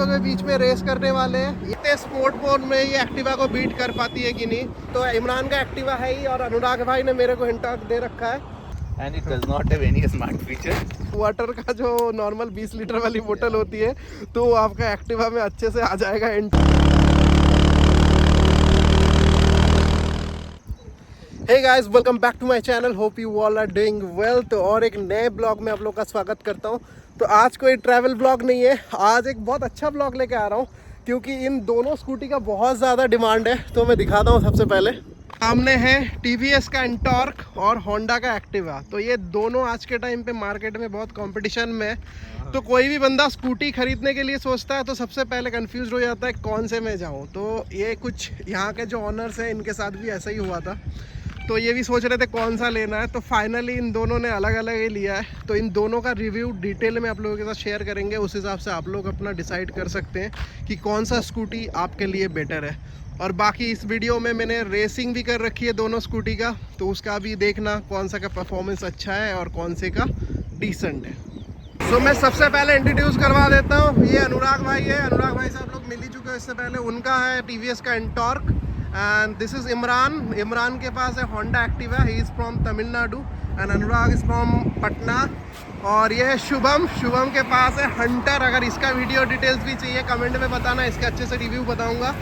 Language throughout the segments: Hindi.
बाइकों के बीच में रेस करने वाले हैं। इतने स्पोर्ट मोड में ये एक्टिवा को बीट कर पाती है कि नहीं। तो इमरान का एक्टिवा है ही और अनुराग भाई ने मेरे को हिंट दे रखा है। And it does not have any smart feature. Water का जो नॉर्मल 20 लीटर वाली बोतल होती है तो वो आपका एक्टिवा में अच्छे से आ जाएगा। Hey guys, welcome back to my channel. Hope you all are doing well. तो और एक नए ब्लॉग में आप लोग का स्वागत करता हूं। तो आज कोई ट्रैवल ब्लॉग नहीं है, आज एक बहुत अच्छा ब्लॉग लेके आ रहा हूं क्योंकि इन दोनों स्कूटी का बहुत ज़्यादा डिमांड है। तो मैं दिखाता हूं। सबसे पहले सामने है TVS का एंटॉर्क और होंडा का एक्टिवा। तो ये दोनों आज के टाइम पे मार्केट में बहुत कंपटीशन में है। तो कोई भी बंदा स्कूटी खरीदने के लिए सोचता है तो सबसे पहले कंफ्यूज हो जाता है कौन से में जाऊं। तो ये कुछ यहाँ के जो ऑनर्स हैं इनके साथ भी ऐसा ही हुआ था। तो ये भी सोच रहे थे कौन सा लेना है। तो फाइनली इन दोनों ने अलग अलग ही लिया है। तो इन दोनों का रिव्यू डिटेल में आप लोगों के साथ शेयर करेंगे। उस हिसाब से आप लोग अपना डिसाइड कर सकते हैं कि कौन सा स्कूटी आपके लिए बेटर है। और बाकी इस वीडियो में मैंने रेसिंग भी कर रखी है दोनों स्कूटी का, तो उसका भी देखना कौन सा का परफॉर्मेंस अच्छा है और कौन से का डिसेंट है। तो मैं सबसे पहले इंट्रोड्यूस करवा देता हूँ। ये अनुराग भाई है। अनुराग भाई से आप लोग मिल ही चुके हो इससे पहले। उनका है TVS का Ntorq and this is Imran. Imran के पास है Honda Activa. He is from Tamil Nadu and Anurag is from Patna. और ये है शुभम। शुभम के पास है हंटर। अगर इसका वीडियो डिटेल्स भी चाहिए कमेंट में बताना, इसके अच्छे से रिव्यू बताऊंगा।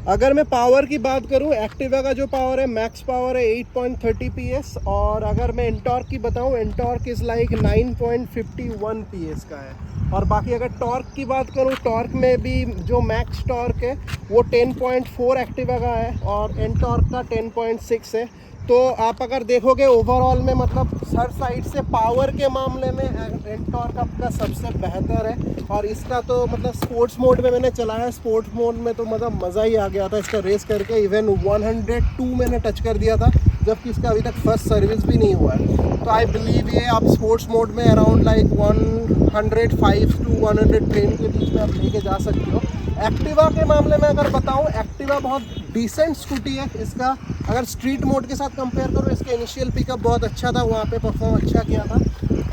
अगर मैं पावर की बात करूं, एक्टिवा का जो पावर है मैक्स पावर है 8.30 PS। और अगर मैं एंटॉर्क की बताऊं, एंटॉर्क इज़ लाइक 9.51 PS का है। और बाकी अगर टॉर्क की बात करूं, टॉर्क में भी जो मैक्स टॉर्क है वो 10.4 एक्टिवा का है और एंटॉर्क का 10.6 है। तो आप अगर देखोगे ओवरऑल में मतलब हर साइड से पावर के मामले में एंटॉर्क आपका सबसे बेहतर है। और इसका तो मतलब स्पोर्ट्स मोड में मैंने चलाया। स्पोर्ट्स मोड में तो मतलब मज़ा ही आ गया था इसका रेस करके। इवन 102 मैंने टच कर दिया था, जबकि इसका अभी तक फर्स्ट सर्विस भी नहीं हुआ है। तो आई बिलीव ये आप स्पोर्ट्स मोड में अराउंड लाइक 105 to 110 के बीच में आप लेके जा सकते हो। एक्टिवा के मामले में अगर बताऊं, एक्टिवा बहुत डिसेंट स्कूटी है। इसका अगर स्ट्रीट मोड के साथ कंपेयर करो, इसका इनिशियल पिकअप बहुत अच्छा था, वहाँ पे परफॉर्म अच्छा किया था।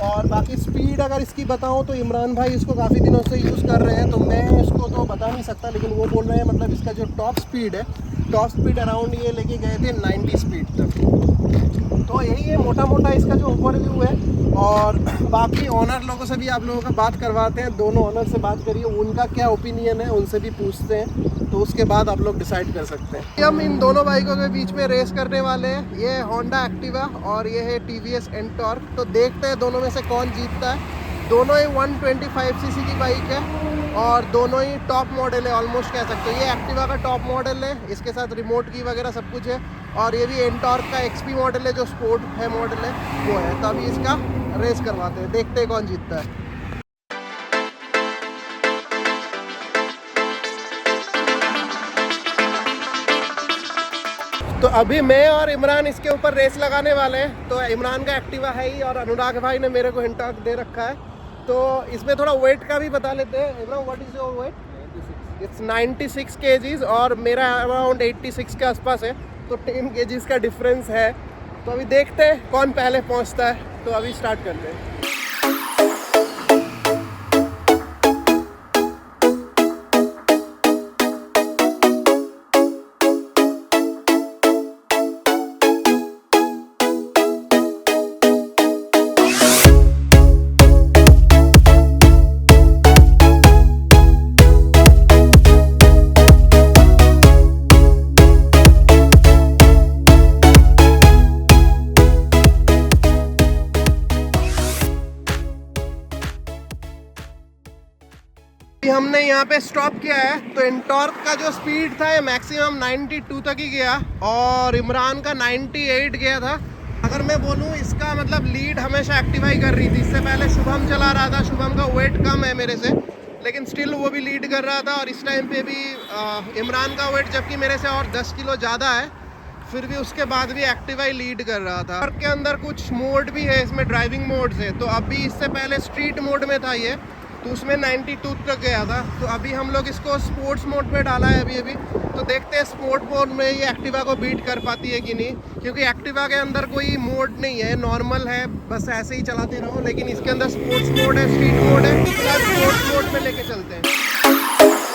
और बाकी स्पीड अगर इसकी बताऊं तो इमरान भाई इसको काफ़ी दिनों से यूज़ कर रहे हैं, तो मैं इसको तो बता नहीं सकता। लेकिन वो बोल रहे हैं मतलब इसका जो टॉप स्पीड है, टॉप स्पीड अराउंड ये लेके गए थे 90 स्पीड तक। तो यही है मोटा मोटा इसका जो ओवरव्यू है। और बाकी ऑनर लोगों से भी आप लोगों का बात करवाते हैं। दोनों ऑनर से बात करिए, उनका क्या ओपिनियन है उनसे भी पूछते हैं। तो उसके बाद आप लोग डिसाइड कर सकते हैं। हम इन दोनों बाइकों के बीच में रेस करने वाले हैं। ये होंडा एक्टिवा और ये है TVS एंटॉर्क। तो देखते हैं दोनों में से कौन जीतता है। दोनों ही 125cc की बाइक है और दोनों ही टॉप मॉडल है, ऑलमोस्ट कह सकते हो। ये एक्टिवा का टॉप मॉडल है, इसके साथ रिमोट की वगैरह सब कुछ है। और ये भी एंटॉर्क का XP मॉडल है, जो स्पोर्ट है मॉडल है वो है। तो अभी इसका रेस करवाते हैं, देखते हैं कौन जीतता है। तो अभी मैं और इमरान इसके ऊपर रेस लगाने वाले हैं। तो इमरान का एक्टिवा है ही और अनुराग भाई ने मेरे को हिंट दे रखा है। तो इसमें थोड़ा वेट का भी बता लेते हैं। Imran, what is your weight? It's 96 kgs और मेरा अराउंड 86 के आसपास है। तो 10 kgs का डिफरेंस है। तो अभी देखते हैं कौन पहले पहुंचता है। तो अभी स्टार्ट करते हैं। हमने यहाँ पे स्टॉप किया है। तो एंटॉर्क का जो स्पीड था ये मैक्सिमम 92 तक ही गया और इमरान का 98 गया था। अगर मैं बोलूँ इसका मतलब लीड हमेशा एक्टिवा ही कर रही थी। इससे पहले शुभम चला रहा था। शुभम का वेट कम है मेरे से, लेकिन स्टिल वो भी लीड कर रहा था। और इस टाइम पे भी इमरान का वेट जबकि मेरे से और 10 किलो ज़्यादा है, फिर भी उसके बाद भी एक्टिवा ही लीड कर रहा था। और के अंदर कुछ मोड भी है, इसमें ड्राइविंग मोड है। तो अभी इससे पहले स्ट्रीट मोड में था ये, तो उसमें 92 तक गया था। तो अभी हम लोग इसको स्पोर्ट्स मोड पे डाला है अभी। तो देखते हैं स्पोर्ट मोड में ये एक्टिवा को बीट कर पाती है कि नहीं, क्योंकि एक्टिवा के अंदर कोई मोड नहीं है, नॉर्मल है, बस ऐसे ही चलाते रहो। लेकिन इसके अंदर स्पोर्ट्स मोड है, स्ट्रीट मोड है। स्पोर्ट्स मोड में लेके चलते हैं।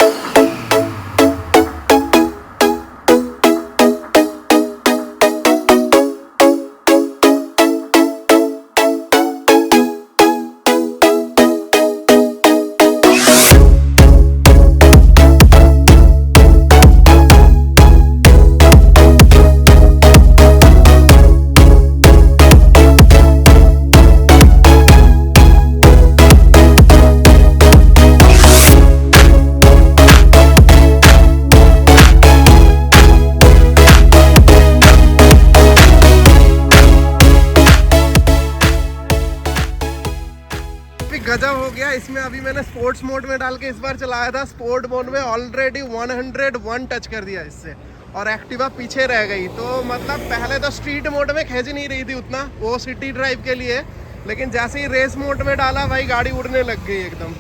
इसमें अभी मैंने स्पोर्ट्स मोड में डाल के इस बार चलाया था। स्पोर्ट मोड में ऑलरेडी 101 टच कर दिया इससे, और एक्टिवा पीछे रह गई। तो मतलब पहले तो स्ट्रीट मोड में खींच नहीं रही थी उतना, वो सिटी ड्राइव के लिए, लेकिन जैसे ही रेस मोड में डाला भाई गाड़ी उड़ने लग गई एकदम।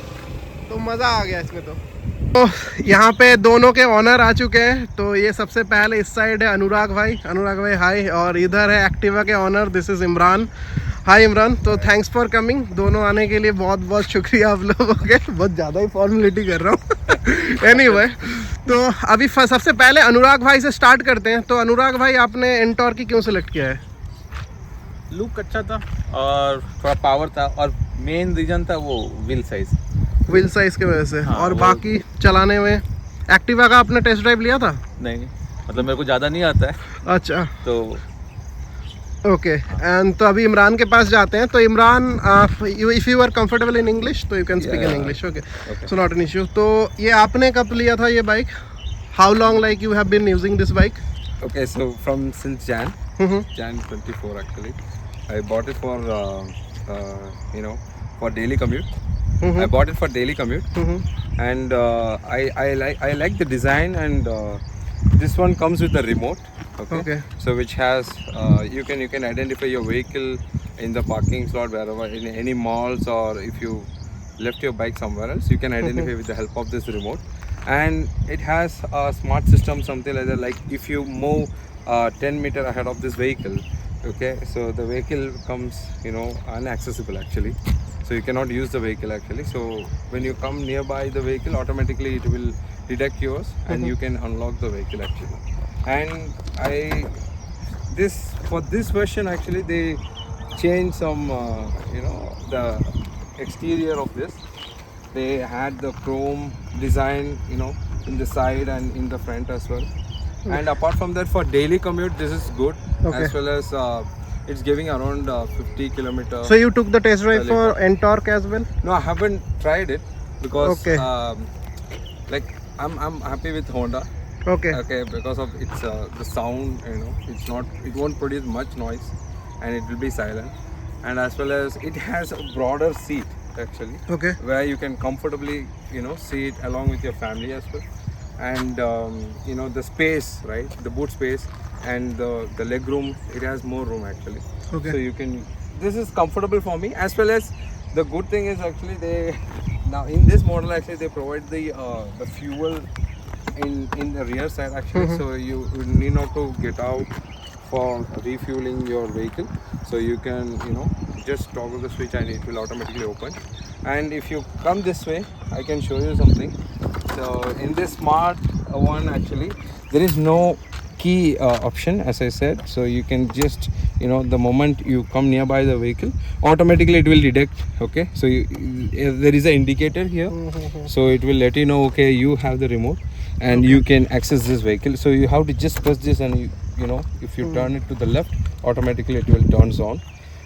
तो मज़ा आ गया इसमें। तो यहाँ पे दोनों के ऑनर आ चुके हैं। तो ये सबसे पहले इस साइड है अनुराग भाई हाय, और इधर है एक्टिवा के ऑनर, दिस इज़ इमरान। हाय इमरान, तो थैंक्स फॉर कमिंग। दोनों आने के लिए बहुत बहुत शुक्रिया आप लोगों के, बहुत ज़्यादा ही फॉर्मेलिटी कर रहा हूँ। एनीवे, तो अभी सबसे पहले अनुराग भाई से स्टार्ट करते हैं। तो अनुराग भाई, आपने एंटॉर्क की क्यों सिलेक्ट किया है? लुक अच्छा था और थोड़ा पावर था, और मेन रीजन था वो व्हील साइज की वजह से। हाँ, और बाकी चलाने में एक्टिवा का आपने टेस्ट ड्राइव लिया था? नहीं, मतलब मेरे को ज़्यादा नहीं आता है। अच्छा, तो ओके। एंड तो अभी इमरान के पास जाते हैं। तो Imran, if you are comfortable in English तो you can speak in English. Okay, so not an issue. तो ये आपने कब लिया था ये bike? How long like you have been using this bike? Okay, so from since Jan 24 actually, I bought it for for daily commute. I bought it for daily commute, and I like the design, and this one comes with a remote. Okay. So which has you can identify your vehicle in the parking slot wherever, in any malls, or if you left your bike somewhere else, you can identify with the help of this remote. And it has a smart system, something like that, like if you move 10 meter ahead of this vehicle, okay, so the vehicle becomes inaccessible actually, so you cannot use the vehicle actually. So when you come nearby the vehicle, automatically it will detect yours, and you can unlock the vehicle actually. And for this version actually they changed some the exterior of this. They had the chrome design in the side and in the front as well. And apart from that, for daily commute this is good. As well as it's giving around 50 kilometers. So you took the test drive for Ntorq as well? No, I haven't tried it because like I'm happy with Honda. Okay, because of its the sound, it won't produce much noise, and it will be silent. And as well as it has a broader seat actually, where you can comfortably sit along with your family as well. And the space, right, the boot space and the leg room, it has more room actually. So you can, this is comfortable for me. As well as the good thing is actually they now in this model actually they provide the fuel in the rear side actually. So you need not to get out for refueling your vehicle, so you can just toggle the switch and it will automatically open. And if you come this way, I can show you something. So in this smart one actually there is no key option, as I said. So you can just the moment you come nearby the vehicle, automatically it will detect. Okay, so there is an indicator here, so it will let you know, okay, you have the remote and you can access this vehicle. So you have to just press this, and if you turn it to the left, automatically it will turns on.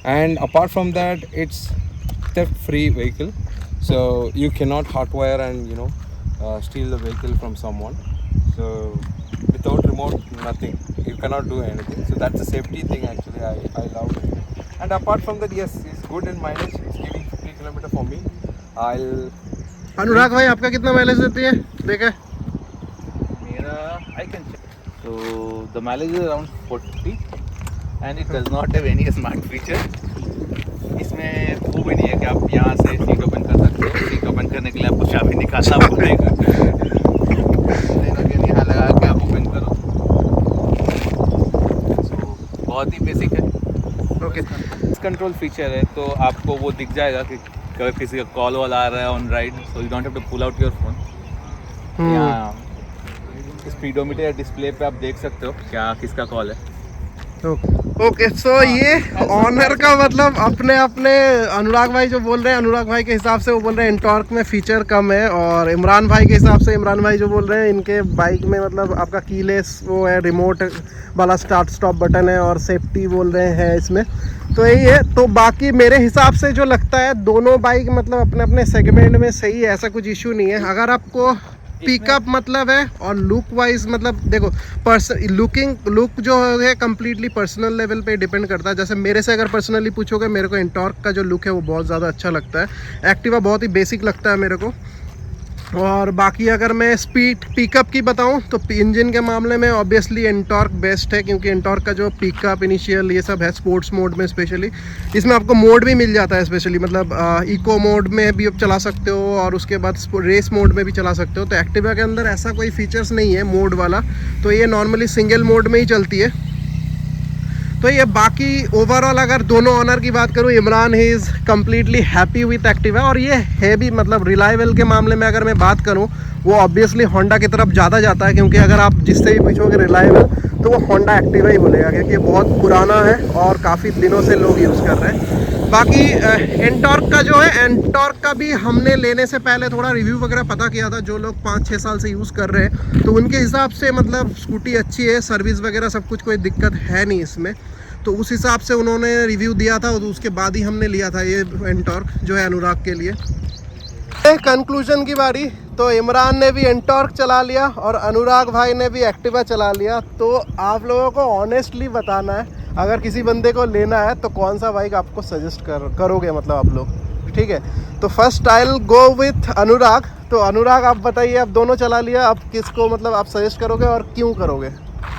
And apart from that, it's theft free vehicle, so you cannot hotwire and steal the vehicle from someone. So without remote, nothing, you cannot do anything. So that's a safety thing actually. I love it. And apart from that, yes, it's good in mileage. It's giving 50 km for me. अनुराग भाई, आपका कितना माइलेज देती है देखा? I can check. So the mileage is around 40, and it does not have any smart feature. इसमें वो भी नहीं है कि आप यहाँ से सीट ओपन कर सकते हो। सीट ओपन करने के लिए आपको चाबी निकालना पड़ेगा। यहाँ लगा के आप ओपन करो। So बहुत ही बेसिक है। कंट्रोल फीचर है, तो आपको वो दिख जाएगा कि अगर किसी का कॉल वॉल आ रहा है on ride, so you don't have to pull out your phone. यहाँ स्पीडोमीटर डिस्प्ले पे आप देख सकते हो क्या किसका कॉल है। ओके, सो ये ऑनर का मतलब अपने अनुराग भाई जो बोल रहे हैं, अनुराग भाई के हिसाब से वो बोल रहे हैं एंटॉर्क में फीचर कम है, और इमरान भाई के हिसाब से, इमरान भाई जो बोल रहे हैं इनके बाइक में मतलब आपका कीलेस वो है, रिमोट वाला स्टार्ट स्टॉप बटन है, और सेफ्टी बोल रहे हैं इसमें। तो यही है। तो बाकी मेरे हिसाब से जो लगता है दोनों बाइक मतलब अपने अपने सेगमेंट में सही है, ऐसा कुछ इशू नहीं है। अगर आपको पिकअप मतलब है, और लुक वाइज मतलब देखो लुक जो है कम्प्लीटली पर्सनल लेवल पे डिपेंड करता है। जैसे मेरे से अगर पर्सनली पूछोगे, मेरे को एंटॉर्क का जो लुक है वो बहुत ज़्यादा अच्छा लगता है। एक्टिवा बहुत ही बेसिक लगता है मेरे को। और बाकी अगर मैं स्पीड पिकअप की बताऊं तो इंजन के मामले में ऑब्वियसली एंटॉर्क बेस्ट है, क्योंकि एंटॉर्क का जो पिकअप इनिशियल ये सब है स्पोर्ट्स मोड में स्पेशली, इसमें आपको मोड भी मिल जाता है स्पेशली, मतलब इको मोड में भी आप चला सकते हो और उसके बाद रेस मोड में भी चला सकते हो। तो एक्टिवा के अंदर ऐसा कोई फीचर्स नहीं है मोड वाला, तो ये नॉर्मली सिंगल मोड में ही चलती है। तो ये बाकी ओवरऑल अगर दोनों ऑनर की बात करूँ, Imran he is completely happy with Activa. और ये है भी मतलब रिलायबल के मामले में अगर मैं बात करूँ, वो ऑब्वियसली होंडा की तरफ ज़्यादा जाता है, क्योंकि अगर आप जिससे भी पूछोगे रिलायबल तो वो होंडा एक्टिवा ही बोलेगा, क्योंकि ये बहुत पुराना है और काफ़ी दिनों से लोग यूज़ कर रहे हैं। बाकी एंटॉर्क का जो है, एंटॉर्क का भी हमने लेने से पहले थोड़ा रिव्यू वगैरह पता किया था। जो लोग 5-6 साल से यूज़ कर रहे हैं तो उनके हिसाब से मतलब स्कूटी अच्छी है, सर्विस वगैरह सब कुछ, कोई दिक्कत है नहीं इसमें। तो उस हिसाब से उन्होंने रिव्यू दिया था और उसके बाद ही हमने लिया था ये एंटॉर्क जो है अनुराग के लिए। कंक्लूजन की बारी, तो इमरान ने भी एंटॉर्क चला लिया और अनुराग भाई ने भी एक्टिवा चला लिया। तो आप लोगों को ऑनेस्टली बताना है, अगर किसी बंदे को लेना है तो कौन सा बाइक आपको सजेस्ट करोगे मतलब आप लोग, ठीक है। तो first I will go with Anurag. तो अनुराग आप बताइए, आप दोनों चला लिया, आप किसको मतलब आप सजेस्ट करोगे और क्यों करोगे?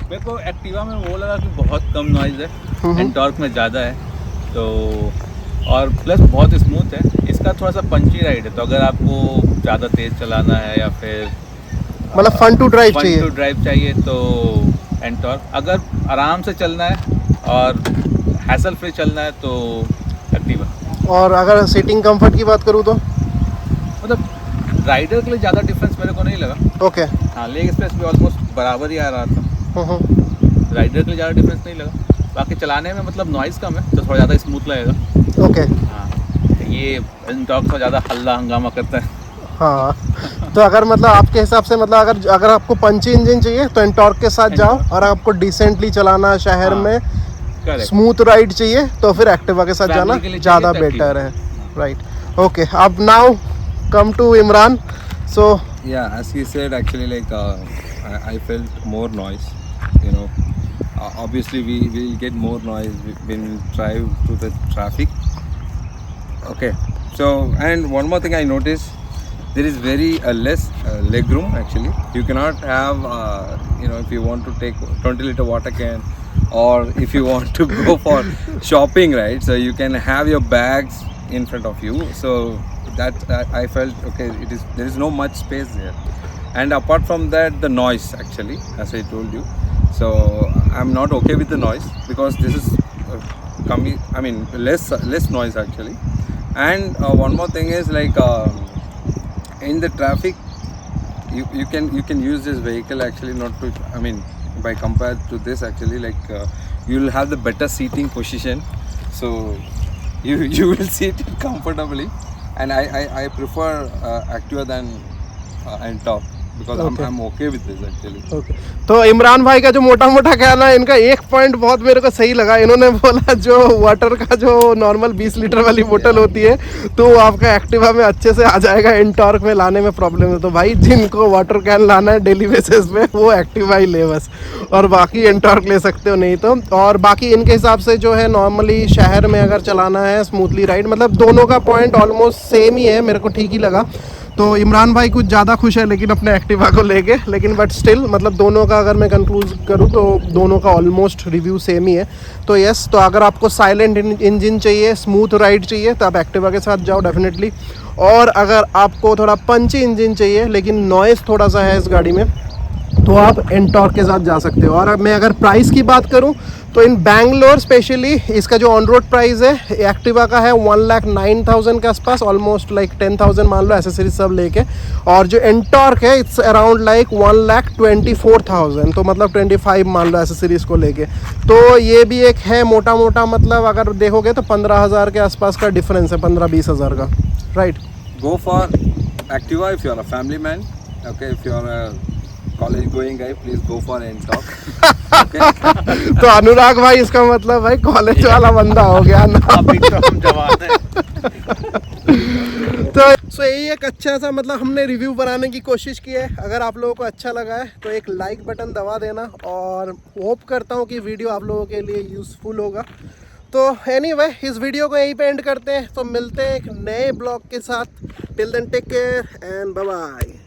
मेरे को एक्टिवा में वो लगा कि बहुत कम नॉइज़ है, एंटॉर्क में ज़्यादा है, तो और प्लस बहुत स्मूथ है। इसका थोड़ा सा पंची राइड है, तो अगर आपको ज़्यादा तेज़ चलाना है या फिर मतलब फन टू ड्राइव चाहिए तो एंटॉर्क। अगर आराम से चलना है और हैसल फ्री चलना है तो एक्टिवा। और अगर सीटिंग कंफर्ट की बात करूँ तो मतलब राइडर के लिए ज़्यादा डिफरेंस मेरे को नहीं लगा। ओके। हाँ, लेग स्पेस भी ऑलमोस्ट बराबर ही आ रहा था, राइडर के लिए ज़्यादा डिफरेंस नहीं लगा। बाकी चलाने में मतलब नॉइज़ कम है तो थोड़ा ज़्यादा स्मूथ लगेगा। ओके। हाँ, ये एंटॉर्क से ज़्यादा हल्ला हंगामा करता है। हाँ, तो अगर मतलब आपके हिसाब से मतलब अगर आपको पंची इंजन चाहिए तो एंटॉर्क के साथ जाओ, और आपको डिसेंटली चलाना है शहर में, स्मूथ राइड चाहिए तो फिर एक्टिवा के साथ जाना ज़्यादा बेटर है, राइट। ओके, अब now come to Imran. So yeah, as he said, actually, like I felt more noise, you know. Obviously we will get more noise when we drive to the traffic. Okay, so and one more thing I noticed, there is very less leg room actually. You cannot have you know, if you want to take 20-liter water can, or if you want to go for shopping, right, so you can have your bags in front of you. So that I felt okay, there is no much space there. And apart from that, the noise actually, as I told you, so I'm not okay with the noise, because this is I mean less noise actually. And one more thing is like in the traffic, you can use this vehicle actually, not to, I mean, by compared to this actually, like you will have the better seating position, so you will sit comfortably. And I prefer Activa than Ntorq, because I'm okay with this actually. Okay. तो इमरान भाई का जो मोटा मोटा कहना है, इनका एक पॉइंट बहुत मेरे को सही लगा। इन्होंने बोला जो वाटर का जो नॉर्मल 20 लीटर वाली बोतल होती है तो वो आपका एक्टिवा में अच्छे से आ जाएगा, एंटॉर्क में लाने में प्रॉब्लम है। तो भाई जिनको वाटर कैन लाना है डेली बेसिस पे, वो एक्टिवा ही ले बस, और बाकी एंटॉर्क ले सकते हो नहीं तो। और बाकी इनके हिसाब से जो है नॉर्मली शहर में अगर चलाना है स्मूथली राइड, मतलब दोनों का पॉइंट ऑलमोस्ट सेम ही है, मेरे को ठीक ही लगा। तो इमरान भाई कुछ ज़्यादा खुश है लेकिन अपने एक्टिवा को लेके, लेकिन बट स्टिल मतलब दोनों का अगर मैं कंक्लूड करूँ तो दोनों का ऑलमोस्ट रिव्यू सेम ही है। तो यस, तो अगर आपको साइलेंट इंजन चाहिए, स्मूथ राइड चाहिए, तो आप एक्टिवा के साथ जाओ डेफिनेटली। और अगर आपको थोड़ा पंची इंजन चाहिए लेकिन नॉइज़ थोड़ा सा है इस गाड़ी में, तो आप एंटॉर्क के साथ जा सकते हो। और मैं अगर प्राइस की बात करूं तो इन बैंगलोर स्पेशली इसका जो ऑन रोड प्राइस है एक्टिवा का है 1,09,000 के आसपास, ऑलमोस्ट लाइक 10,000 मान लो एसेसरीज सब लेके। और जो एंटॉर्क है इट्स अराउंड लाइक 1,24,000, तो मतलब 25 मान लो एसेसरीज को लेके। तो ये भी एक है मोटा मोटा, मतलब अगर देखोगे तो 15,000 के आसपास का डिफरेंस है, 15-20 हज़ार का, right. Go for Activa if you are a family man. Okay, if you are a college going guy, please go for Ntorq. Okay. तो अनुराग भाई इसका मतलब भाई कॉलेज वाला बंदा हो गया ना। अभी तो हम जवान हैं। तो यही एक अच्छा सा मतलब हमने रिव्यू बनाने की कोशिश की है। अगर आप लोगों को अच्छा लगा है तो एक लाइक बटन दबा देना, और होप करता हूँ कि वीडियो आप लोगों के लिए यूज़फुल होगा। तो एनीवे इस वीडियो को यहीं पे एंड करते हैं, तो मिलते हैं एक नए ब्लॉग के साथ। Till then take care and bye bye.